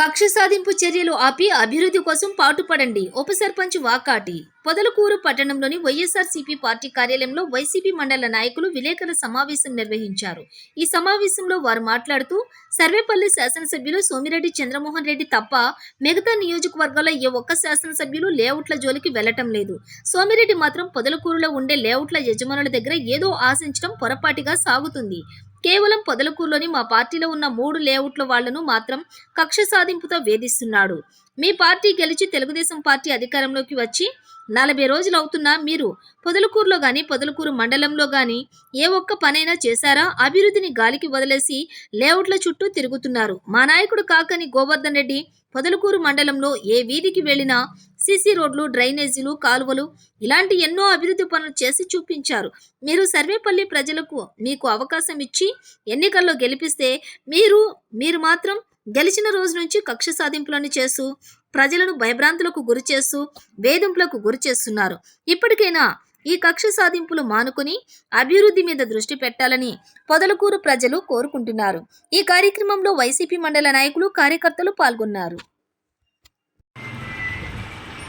కక్ష సాధింపు చర్యలు ఆపి అభివృద్ధి కోసం పాటుపడండి. ఉప సర్పంచ్ వాకాటి. పొదలకూరు పట్టణంలోని వైఎస్ఆర్సీపీ పార్టీ కార్యాలయంలో వైసీపీ మండల నాయకులు విలేకరుల సమావేశం నిర్వహించారు. ఈ సమావేశంలో వారు మాట్లాడుతూ సర్వేపల్లి శాసనసభ్యులు సోమిరెడ్డి చంద్రమోహన్ రెడ్డి తప్ప మిగతా నియోజకవర్గాల్లో ఏ ఒక్క శాసనసభ్యులు లేఅవుట్ల జోలికి వెళ్లటం లేదు. సోమిరెడ్డి మాత్రం పొదలకూరులో ఉండే లేఅవుట్ల యజమానుల దగ్గర ఏదో ఆశించడం పొరపాటిగా సాగుతుంది. కేవలం పొదలకూరులోని మా పార్టీలో ఉన్న 3 లేఅవుట్ల వాళ్లను మాత్రం కక్ష సాధింపుతో వేధిస్తున్నాడు. మీ పార్టీ గెలిచి తెలుగుదేశం పార్టీ అధికారంలోకి వచ్చి 40 రోజులు అవుతున్నా మీరు పొదలకూరులో గాని పొదలకూరు మండలంలో గాని ఏ ఒక్క పనైనా చేశారా? అభివృద్ధిని గాలికి వదిలేసి లేఅవుట్ల చుట్టూ తిరుగుతున్నారు. మా నాయకుడు కాకని గోవర్ధన్ రెడ్డి పొదలకూరు మండలంలో ఏ వీధికి వెళ్లినా సీసీ రోడ్లు, డ్రైనేజీలు, కాలువలు ఇలాంటి ఎన్నో అభివృద్ధి పనులు చేసి చూపించారు. మీరు సర్వేపల్లి ప్రజలకు మీకు అవకాశం ఇచ్చి ఎన్నికల్లో గెలిపిస్తే మీరు మాత్రం గెలిచిన రోజు నుంచి కక్ష సాధింపులను చేస్తూ ప్రజలను భయభ్రాంతులకు గురి చేస్తూ వేధింపులకు గురి చేస్తున్నారు. ఇప్పటికైనా ఈ కక్ష సాధింపులు మానుకుని అభివృద్ధి మీద దృష్టి పెట్టాలని పొదలకూరు ప్రజలు కోరుకుంటున్నారు. ఈ కార్యక్రమంలో వైసీపీ మండల నాయకులు, కార్యకర్తలు పాల్గొన్నారు.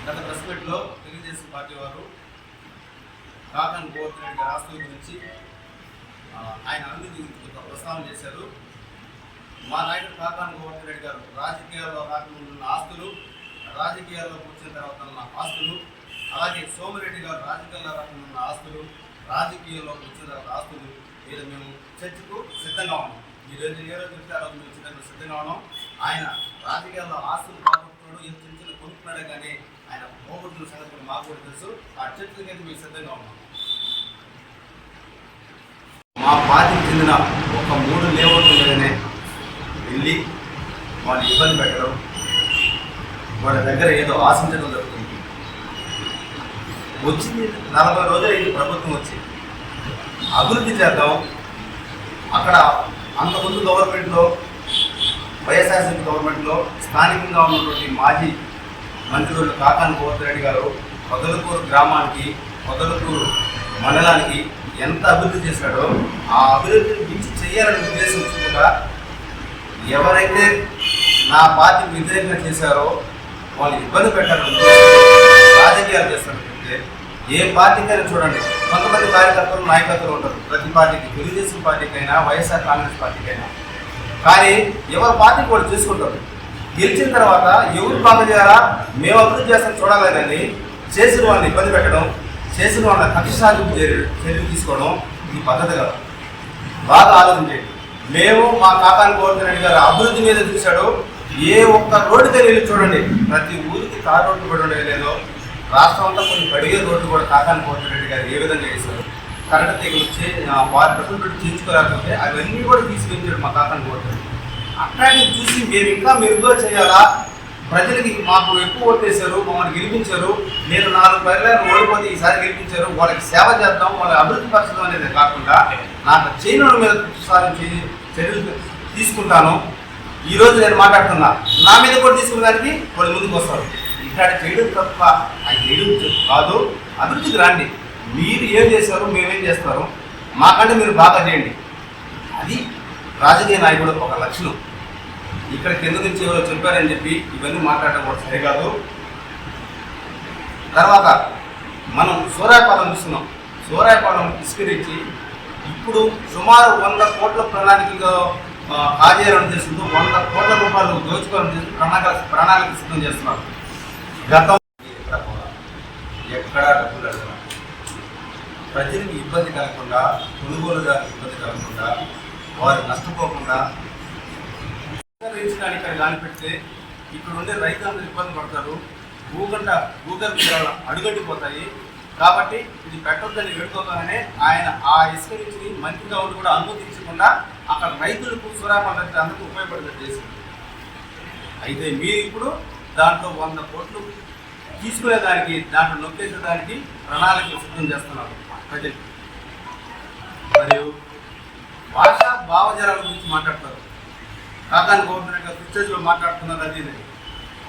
గత ప్రెస్ మీట్లో తెలుగుదేశం పార్టీ వారు కాకన్ గోవర్ధన్ రెడ్డి ఆస్తుల గురించి ఆయన అభివృద్ధి ప్రస్తావన చేశారు. మా నాయకుడు కాకన్ గోవర్ధన్ రెడ్డి గారు రాజకీయాల్లో రాకముందు ఉన్న ఆస్తులు, రాజకీయాల్లోకి వచ్చిన తర్వాత ఉన్న ఆస్తులు, అలాగే సోమిరెడ్డి గారు రాజకీయాల్లో రాకుండా ఉన్న ఆస్తులు, రాజకీయాల్లోకి వచ్చిన తర్వాత ఆస్తులు మీద మేము చర్చకు సిద్ధంగా ఉన్నాం. ఈరోజు ఏ రోజు చెప్తే ఆ రోజు మేము చర్చకు సిద్ధంగా ఉన్నాం. ఆయన రాజకీయాల్లో ఆస్తులు పోగొట్టుకున్నాడు, ఎంత చిన్న చిన్న కొనుక్కున్నాడే కానీ ఆయన పోగొట్టుకున్న సంగతి మాకు కూడా తెలుసు. ఆ చర్చలకైతే మేము సిద్ధంగా ఉన్నాం. మా పార్టీకి చెందిన ఒక 3 లేఅవుట్ల మీదనే వెళ్ళి వాళ్ళు ఇబ్బంది పెట్టడం, వాళ్ళ దగ్గర ఏదో ఆశించడం జరుగుతుంది. వచ్చింది 40 రోజులు ఈ ప్రభుత్వం వచ్చి అభివృద్ధి చేద్దాం. అక్కడ అంతకుముందు గవర్నమెంట్లో, వైఎస్ఆర్సీపీ గవర్నమెంట్లో స్థానికంగా ఉన్నటువంటి మాజీ మంత్రులు కాకాని గోవర్ధన్ రెడ్డి గారు పొదలకూరు గ్రామానికి, పొదలకూరు మండలానికి ఎంత అభివృద్ధి చేశాడో ఆ అభివృద్ధిని మించి చేయాలనే ఉద్దేశం కూడా ఎవరైతే నా పార్టీకి వ్యతిరేకంగా చేశారో వాళ్ళు ఇబ్బంది పెట్టాలని రాజకీయాలు చేస్తారంటే ఏ పార్టీకైనా చూడండి, కొంతమంది కార్యకర్తలు, నాయకత్వం ఉంటారు. ప్రతి పార్టీకి, తెలుగుదేశం పార్టీకైనా, వైఎస్ఆర్ కాంగ్రెస్ పార్టీకైనా. కానీ ఎవరి పార్టీకి వాళ్ళు చేసుకుంటారు. గెలిచిన తర్వాత ఎవరు బాగా చేయాలా, మేము అభివృద్ధి చేస్తాం చూడాలి కానీ చేసిన వాళ్ళని ఇబ్బంది పెట్టడం, చేసిన వాళ్ళని కక్ష సాధింపు చర్యలు తీసుకోవడం ఈ పద్ధతి కదా. బాగా ఆలోచించండి. మేము మా కాకాని గోవర్ధన్ రెడ్డి గారు అభివృద్ధి మీద చూశాడు. ఏ ఒక్క రోడ్డుకి వెళ్ళి చూడండి, ప్రతి ఊరికి తార్ రోడ్డు కూడా ఉండలేదో. రాష్ట్రం అంతా కొన్ని పడిగే రోడ్లు కూడా కాకాని గోవర్ధన్ రెడ్డి గారు ఏ విధంగా చేశారు. కరెంట్ తెగులు వారి డబ్బులు చేయించుకోలేకపోతే అవన్నీ కూడా తీసుకెళ్ళాడు మా కాకాని గోవర్ధన్ రెడ్డి. అట్లాంటివి చూసి మేము ఇంకా మెరుగ్గా చేయాలా, ప్రజలకి మాకు ఎక్కువ ఓటేశారు, మమ్మల్ని గెలిపించారు, నేను 4 పర్యాలు ఓడిపోతే ఈసారి గెలిపించారు, వాళ్ళకి సేవ చేద్దాం, వాళ్ళకి అభివృద్ధి పరచడం అనేది కాకుండా నాకు చేయడం మీద చర్యలు తీసుకుంటాను. ఈరోజు నేను మాట్లాడుతున్నా, నా మీద కూడా తీసుకునేదానికి వాళ్ళు ముందుకు వస్తారు. ఇక్కడ చేయడం తప్ప ఆయన చేయడం కాదు. అభివృద్ధికి రండి. మీరు ఏం చేస్తారు, మేమేం చేస్తారు, మాకంటే మీరు బాగా చేయండి. అది రాజకీయ నాయకుడు ఒక లక్షణం. ఇక్కడ కింద నుంచి ఎవరో చెప్పారని చెప్పి ఇవన్నీ మాట్లాడడం కూడా సరికాదు. తర్వాత మనం సూరాయపాలెం చూస్తున్నాం. సూరాయపాలెం విస్కరించి ఇప్పుడు సుమారు 100 కోట్ల ప్రణాళికలో కాజేయాలని చేస్తుందో 100 కోట్ల రూపాయలు దోచుకోవాలని చేస్తూ ప్రణాళిక సిద్ధం చేస్తున్నారు. గతం ఎక్కడా డబ్బులు అడగడం, ప్రజలకు ఇబ్బంది కలగకుండా, కొనుగోలుదారులకు ఇబ్బంది కలగకుండా, వారు నష్టపోకుండా ఇక్కడ గాలి పెడితే ఇక్కడ ఉండే రైతులందరూ ఇబ్బంది పడతారు. భూగర్భ జలాలు అడుగంటిపోతాయి. కాబట్టి ఇది పెట్టొద్దని వేడుకోగానే ఆయన ఆ ఇసుక నుంచి మంత్రిగా ఉండి కూడా అనుమతించకుండా అక్కడ రైతులకు సూరాపడ్డ అందరికీ ఉపయోగపడేది చేసింది. అయితే మీరు ఇప్పుడు దాంట్లో 100 కోట్లు తీసుకునేదానికి, దాంట్లో నొక్కేసేదానికి ప్రణాళికలు సిద్ధం చేస్తున్నారు ప్రజలు. మరియు భాషా భావజాలాల గురించి మాట్లాడతారు. కాకాని గోవర్ధన్ రెడ్డి గారు స్టేజ్లో మాట్లాడుతున్నారు. అది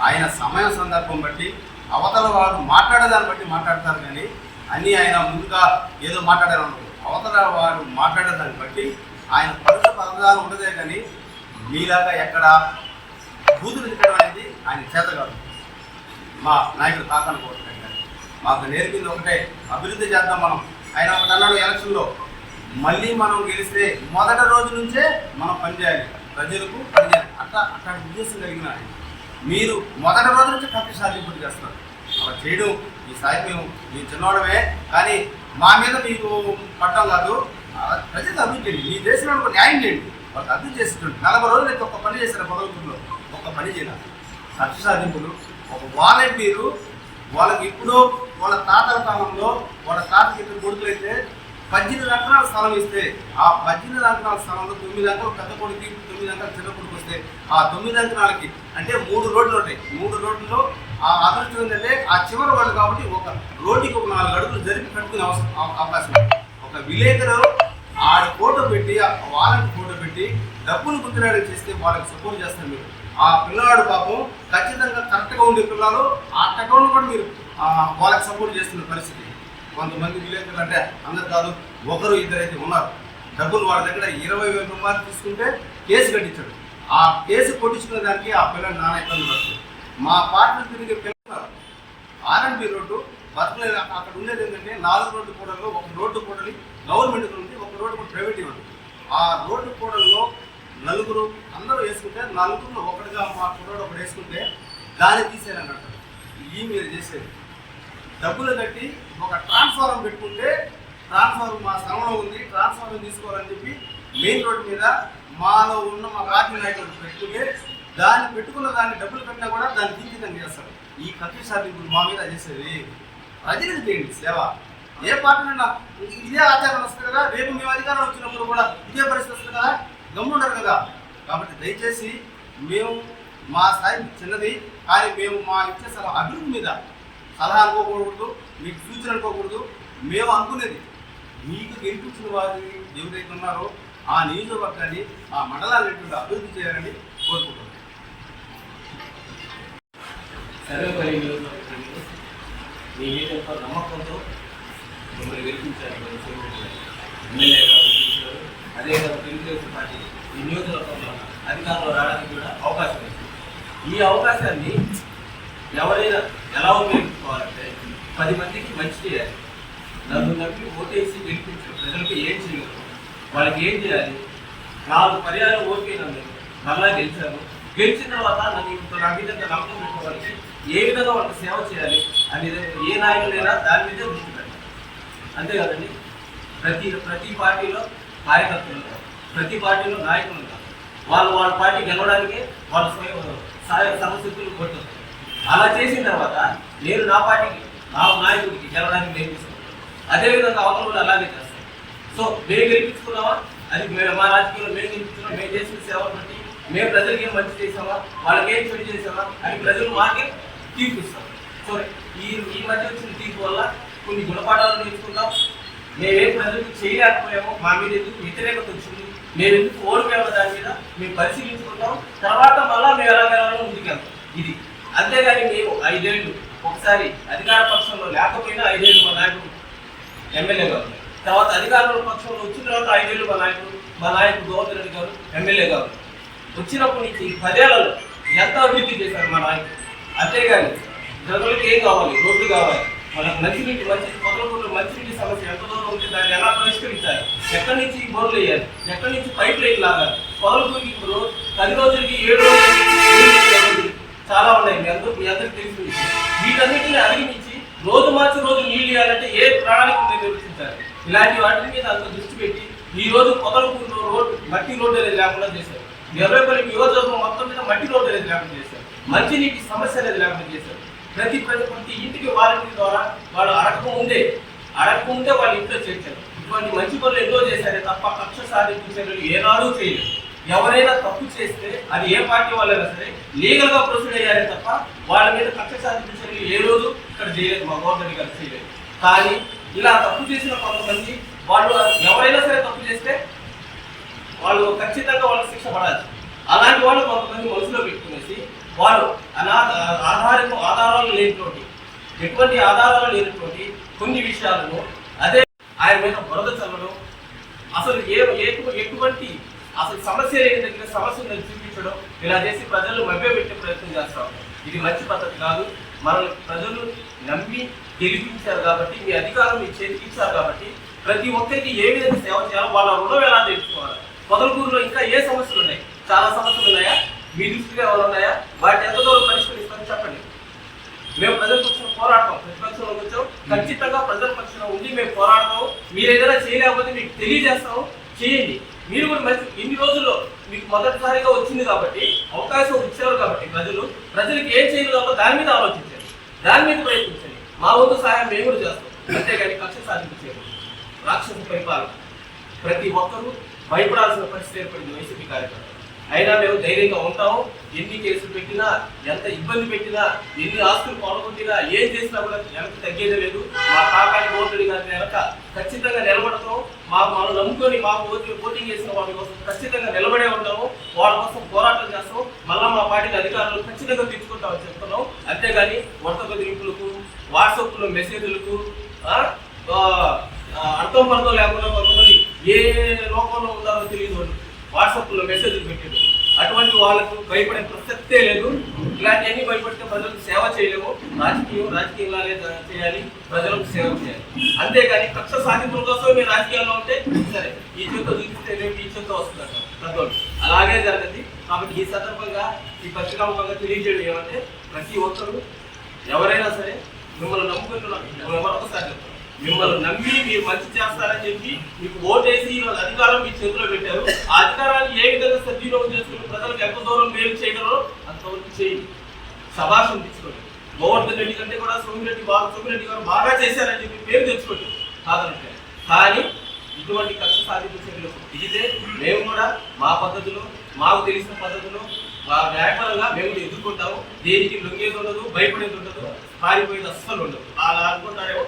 ఆయన సమయం సందర్భం బట్టి అవతల వారు మాట్లాడేదాన్ని బట్టి మాట్లాడతారు కానీ అన్నీ ఆయన ముందుగా ఏదో మాట్లాడారనుకో అవతల వారు మాట్లాడే దాన్ని బట్టి ఆయన పరుష పదాలు ఉండదే కానీ మీలాగా ఎక్కడ బూతులు తిట్టడం అనేది ఆయన చేత కాదు. మా నాయకుడు కాకని కోరుతున్నాయి కానీ మాకు నేర్పింది ఒకటే, అభివృద్ధి చేద్దాం మనం. ఆయన ఒకటి అన్నాడు ఎలక్షన్లో, మళ్ళీ మనం గెలిస్తే మొదటి రోజు నుంచే మనం పనిచేయాలి, ప్రజలకు పనిచేయాలి. అట్లాంటి ఉద్దేశం కలిగిన మీరు మొదటి రోజు నుంచి కక్ష సాధింపులు చేస్తారు. అలా చేయడం ఈ స్థాయి మేము చిన్నవాడమే, కానీ మా మీద మీకు పట్టం కాదు. ప్రజలకు అభివృద్ధి చేయండి, ఈ దేశంలో న్యాయం చేయండి, వాళ్ళకి అభివృద్ధి చేస్తుంటే 40 రోజులు అయితే ఒక్క పని చేశారు పొదలకూరులో, ఒక్క పని చేయాలి. కక్ష సాధింపులు ఒక వాలంటీరు వాళ్ళకి ఇప్పుడు వాళ్ళ తాతల కాలంలో వాళ్ళ తాతకి ఇద్దరు కొడుకులైతే 18 ఎకరాల స్థలం ఇస్తే ఆ 18 ఎకరాల స్థలంలో 9 ఎకరాలు పెద్ద కొడుకు, 9 ఎకరాలు చిన్న కొడుకు వస్తే ఆ 9 ఎకరాలకి అంటే 3 రోడ్లు ఉంటాయి. 3 రోడ్లలో ఆ అభివృద్ధి ఏంటంటే ఆ చివరి వాళ్ళు కాబట్టి ఒక రోడ్డుకి ఒక 4 అడుగులు జరిపి కట్టుకునే అవకాశం ఉంది. ఒక విలేకరు ఆడ ఫోటో పెట్టి వాళ్ళకి ఫోటో పెట్టి డబ్బులు గుర్తురాడికి చేస్తే వాళ్ళకి సపోర్ట్ చేస్తారు మీరు. ఆ పిల్లవాడు పాపం ఖచ్చితంగా కరెక్ట్గా ఉండే పిల్లలు ఆ అకౌంట్ కూడా మీరు వాళ్ళకి సపోర్ట్ చేస్తున్న పరిస్థితి. కొంతమంది విలేకరులు అంటే అందరు కాదు, ఒకరు ఇద్దరైతే ఉన్నారు. డబ్బులు వాళ్ళ దగ్గర 20,000 రూపాయలు తీసుకుంటే కేసు కట్టించాడు. ఆ కేసు కొట్టించుకునే దానికి ఆ పిల్లలు నానా ఇబ్బంది పడుతుంది. మా పార్టీలు తిరిగే పిల్లలు R&B రోడ్డు బతుకులేదు. అక్కడ ఉండేది ఏంటంటే 4 రోడ్డు కూడల్లో ఒక రోడ్డు కూడలి గవర్నమెంట్ ఉంది, ఒక రోడ్డు కూడా ప్రైవేట్ ఉంది. ఆ రోడ్డు కూడల్లో 4 అందరూ వేసుకుంటే 4లో ఒకటిగా మా కుర్రోడు ఒకటి వేసుకుంటే దాన్ని తీసేయాలని అంటారు. ఈ మీరు చేసేది డబ్బులు కట్టి ఒక ట్రాన్స్ఫార్మర్ పెట్టుకుంటే ట్రాన్స్ఫార్మర్ మా స్థలంలో ఉంది, ట్రాన్స్ఫార్మర్ తీసుకోవాలని చెప్పి మెయిన్ రోడ్డు మీద మాలో ఉన్న మా పార్టీ నాయకులు పెట్టుకుంటే దాన్ని పెట్టుకున్న దాన్ని డబ్బులు కట్టినా కూడా దాన్ని తీర్చిదని చేస్తారు. ఈ కక్ష సాధింపులు మా మీద చేసేది ప్రజలకు చేయండి సేవ. ఏ పార్టీనైనా ఇదే ఆచారం వస్తుంది కదా, రేపు మేము అధికారం వచ్చినప్పుడు కూడా ఇదే పరిస్థితి వస్తుంది కదా, గమ్ముండరు కదా. కాబట్టి దయచేసి మేము మా స్థాయి చిన్నది, కానీ మేము మా ఇచ్చే సలహా అభివృద్ధి మీద సలహా అనుకోకూడదు, మీకు సూచన అనుకోకూడదు. మేము అనుకునేది మీకు గెలిపించిన వారు ఎవరైతే ఉన్నారో ఆ నియోజకవర్గాన్ని ఆ మండలాన్ని అభివృద్ధి చేయాలని కోరుకుంటున్నాం. సర్వేపల్లి నియోజకవర్గంలో మీ మీద ఎంతో నమ్మకంతో మిమ్మల్ని గెలిపించారు ఎమ్మెల్యేగా గెలిపించారు. అదేవిధంగా తెలుగుదేశం పార్టీ ఈ నియోజకవర్గంలో అధికారంలో రావడానికి కూడా అవకాశం ఉంది. ఈ అవకాశాన్ని ఎవరైనా ఎలా ఉపయోగించుకోవాలంటే 10 మందికి మంచి చేయాలి. నన్ను నమ్మి ఓటేసి గెలిపించారు ప్రజలకు ఏం చేయగలరు, వాళ్ళకి ఏం చేయాలి. 4 పర్యాలు ఓటేనన్ను మళ్ళా గెలిచాను. గెలిచిన తర్వాత నా మీద నమ్మకం పెట్టుకోవాలని ఏ విధంగా వాళ్ళకి సేవ చేయాలి అనేది ఏ నాయకులైనా దాని మీదే దృష్టి పెట్టాలి. అంతే కదండి. ప్రతి పార్టీలో కార్యకర్తలు ఉంటారు, ప్రతి పార్టీలో నాయకులు ఉంటారు. వాళ్ళ పార్టీ గెలవడానికే వాళ్ళ సమస్యలు కొడుతుంది. అలా చేసిన తర్వాత నేను నా పార్టీకి నా నాయకుడికి గెలవడానికి నేర్పిస్తాను. అదేవిధంగా అవతల వాళ్ళు అలాగే చేస్తాను. సో మేము గెలిపించుకున్నామా, అది మా రాజకీయంలో మేము గెలిపించుకున్నాం, మేము చేసిన సేవలు బట్టి మేము ప్రజలకి ఏం మంచి చేసామా, వాళ్ళకి ఏం చెడు చేసామా అని ప్రజలు మాకే తీర్పు ఇస్తాం. సో ఈ మధ్య వచ్చిన తీర్పు వల్ల కొన్ని గుణపాఠాలు నేర్చుకుంటాం. మేమేం ప్రజలకు చేయలేకపోయామో, మా మీద ఎందుకు వ్యతిరేకత వచ్చింది, మేము ఎందుకు ఓడిపోయామో దాని మీద మేము పరిశీలించుకుంటాం. తర్వాత మళ్ళీ మేము ఎలా వెళ్ళాలో ముందుకెళ్తాం. ఇది అంతేగాని మేము 5 ఏళ్ళు ఒకసారి అధికార పక్షంలో లేకపోయినా 5 ఏళ్ళు మా నాయకుడు ఎమ్మెల్యే గారు, తర్వాత అధికార పక్షంలో వచ్చిన తర్వాత 5 ఏళ్ళు మా నాయకుడు గోవర్ధన్ రెడ్డి గారు ఎమ్మెల్యే గారు వచ్చినప్పటి నుంచి 10 ఏళ్లలో ఎంత అభివృద్ధి చేశారు మా నాయకుడు. అంతేగాని ప్రజలకు ఏం కావాలి, రోడ్లు కావాలి, మనకు మంచినీటి మంచినీటి సమస్య ఎంత దూరం ఉంటే దాన్ని ఎలా పరిష్కరించాలి, ఎక్కడి నుంచి బోర్లు వేయాలి, ఎక్కడి నుంచి పైప్ లైన్ లాగాలి. పొదలకూరుకి ఇప్పుడు 10 రోజులకి 7 రోజులకి చాలా ఉన్నాయి. మీ అందరికీ తెలిసిన విషయం. వీటన్నిటిని అధిగమించి రోజు మార్చి రోజు నీళ్లు ఇవ్వాలంటే ఏ ప్రణాళిక నిర్వహించాలి. ఇలాంటి వాటి మీద అంత దృష్టి పెట్టి ఈ రోజు పొదలకూరులో మట్టి రోడ్డు అనేది లేకుండా చేశారు. 20 నియోజకవర్గం మొత్తం మీద మట్టి రోడ్డు అనేది లేకుండా చేశారు. మంచినీటి సమస్య అనేది లేకుండా చేశారు. ప్రతి ఇంటికి వాలంటీర్ ద్వారా వాళ్ళు అడగకముందే వాళ్ళ ఇంట్లో చేర్చారు. ఇటువంటి మంచి పనులు ఎన్నో చేశారే తప్ప కక్ష సాధింపు చర్యలు ఏనాడూ చేయలేదు. ఎవరైనా తప్పు చేస్తే అది ఏ పార్టీ వాళ్ళైనా సరే లీగల్గా ప్రొసీడ్ అయ్యారే తప్ప వాళ్ళ మీద కక్ష సాధింపు చర్యలు ఏ రోజు ఇక్కడ చేయలేదు, మా గవర్నమెంట్ గారు చేయలేదు. కానీ ఇలా తప్పు చేసిన కొంతమంది వాళ్ళు ఎవరైనా సరే తప్పు చేస్తే వాళ్ళు ఖచ్చితంగా వాళ్ళకి శిక్ష పడాలి. అలాంటి వాళ్ళు కొంతమంది మనసులో పెట్టుకునేసి వాళ్ళు ఆధారాలు లేనితోటి ఎటువంటి ఆధారాలు లేనితోటి కొన్ని విషయాలను అదే ఆయన మీద బురద చల్లడం, అసలు ఎటువంటి అసలు సమస్య లేని దగ్గర సమస్య ఉందని చూపించడం, ఇలా చేసి ప్రజలు మభ్యపెట్టే ప్రయత్నం చేస్తాం. ఇది మంచి పద్ధతి కాదు. మనల్ని ప్రజలు నమ్మి గెలిపించారు కాబట్టి, మీ అధికారం మీ చేతికి ఇచ్చారు కాబట్టి ప్రతి ఒక్కరికి ఏ విధంగా సేవ చేయాలో వాళ్ళ రుణం ఎలా తెచ్చుకోవాలి. పొదలకూరులో ఇంకా ఏ సమస్యలు ఉన్నాయి? చాలా సమస్యలు ఉన్నాయా? మీ దృష్టిలో ఏమైనా ఉన్నాయా? వాటిని ఎంత దూరం పరిష్కరిస్తారని చెప్పండి. మేము ప్రజల పక్షం పోరాడతాం, ప్రతిపక్షంలోకి వచ్చాం, ఖచ్చితంగా ప్రజల పక్షంలో ఉండి మేము పోరాడతాం. మీరు ఏదైనా చేయలేకపోతే మీకు తెలియజేస్తాం, చేయండి. మీరు కూడా మంచి ఇన్ని రోజుల్లో మీకు మొదటిసారిగా వచ్చింది కాబట్టి, అవకాశం ఇచ్చారు కాబట్టి ప్రజలకు ఏం చేయగలరో దాని మీద ఆలోచించండి, దాని మీద ప్రయత్నించండి. మా వంతు సహాయం మేము కూడా చేస్తాం. అంతేగాని కక్ష సాధించేది రాక్షస పరిపాలన. ప్రతి ఒక్కరూ భయపడాల్సిన పరిస్థితి ఏర్పడింది వైసీపీ కార్యకర్తలు. అయినా మేము ధైర్యంగా ఉంటాము. ఎన్ని కేసులు పెట్టినా, ఎంత ఇబ్బంది పెట్టినా, ఎన్ని ఆస్తులు పాల్గొట్టినా, ఏం చేసినా కూడా వెనక్కి తగ్గేదే లేదు. మా కాకాని ఓటుడి గారి వెనక ఖచ్చితంగా నిలబడతాం. మనం నమ్ముకొని మాకు ఓటింగ్ చేసిన వాళ్ళ కోసం ఖచ్చితంగా నిలబడే ఉంటాము. వాళ్ళ కోసం పోరాటం చేస్తాం. మళ్ళీ మా పార్టీకి అధికారులు ఖచ్చితంగా తెచ్చుకుంటామని చెప్తున్నాం. అంతేగాని వరుస బెదిరింపులకు, వాట్సాప్లో మెసేజ్లకు అర్థం పర్థం లేకుండా కొంతమంది ఏ లోకంలో ఉన్నారో తెలియదు వాళ్ళు వాట్సాప్లో మెసేజ్లు పెట్టారు. అటువంటి వాళ్ళకు భయపడే ప్రసక్తే లేదు. ఇలాంటివన్నీ భయపడితే ప్రజలకు సేవ చేయలేము. రాజకీయంలాగే చేయాలి, ప్రజలకు సేవ చేయాలి. అంతేగాని కక్ష సాధింపుల కోసం మీరు రాజకీయాల్లో ఉంటే సరే, ఈ చేతితో చూపిస్తే రేపు ఈ చేతితో వస్తున్నారు పెద్దోళ్ళు. అలాగే జరగదు. కాబట్టి ఈ సందర్భంగా ఈ పత్రికాముఖంగా తెలియజేయడం ఏమంటే, ప్రతి ఒక్కరు ఎవరైనా సరే మిమ్మల్ని నమ్ముకుంటున్నారు. మరొకసారి చెప్తారు, మిమ్మల్ని నమ్మి మీరు మంచి చేస్తారని చెప్పి మీకు ఓటేసి అధికారం మీ చేతిలో పెట్టారు. ఆ అధికారాన్ని ఏ విధంగా సద్వినియోగం చేసుకుని ప్రజలకు ఎంత దూరం మేలు చేయగలరో అంతవరకు చేయండి. శభాషం తీసుకోండి. గోవర్ధన్ రెడ్డి కంటే కూడా సోమిరెడ్డి గారు బాగా చేశారని చెప్పి పేరు తెచ్చుకోండి కాదంటే. కానీ ఇటువంటి కక్ష సాధింపు చర్యలకు దిగితే మేము కూడా మా పద్ధతిలో, మాకు తెలిసిన పద్ధతిలో, న్యాయపరంగా మేము ఎదుర్కొంటాము. దేనికి లొంగేది ఉండదు, భయపడేది ఉండదు, పారిపోయేది అస్సలు ఉండదు. అలా అనుకుంటారేమో